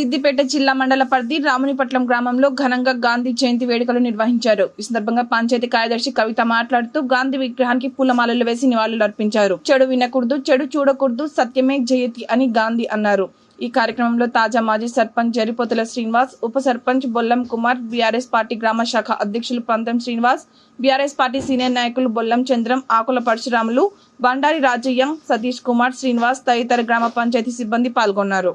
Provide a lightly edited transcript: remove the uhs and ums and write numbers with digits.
సిద్దిపేట జిల్లా మండల పరిధి రామునిపట్నం గ్రామంలో ఘనంగా గాంధీ జయంతి వేడుకలు నిర్వహించారు. ఈ సందర్భంగా పంచాయతీ కార్యదర్శి కవిత మాట్లాడుతూ గాంధీ విగ్రహానికి పూలమాలలు వేసి నివాళులర్పించారు. చెడు వినకూడదు, చెడు చూడకూడదు, సత్యమే జయతి అని గాంధీ అన్నారు. ఈ కార్యక్రమంలో తాజా మాజీ సర్పంచ్ జరిపోతుల శ్రీనివాస్, ఉప సర్పంచ్ బొల్లం కుమార్, బీఆర్ఎస్ పార్టీ గ్రామ శాఖ అధ్యక్షులు పంతం శ్రీనివాస్, బీఆర్ఎస్ పార్టీ సీనియర్ నాయకులు బొల్లం చంద్రం, ఆకుల పరశురాములు, బండారి రాజయ్యం, సతీష్ కుమార్, శ్రీనివాస్ తదితర గ్రామ పంచాయతీ సిబ్బంది పాల్గొన్నారు.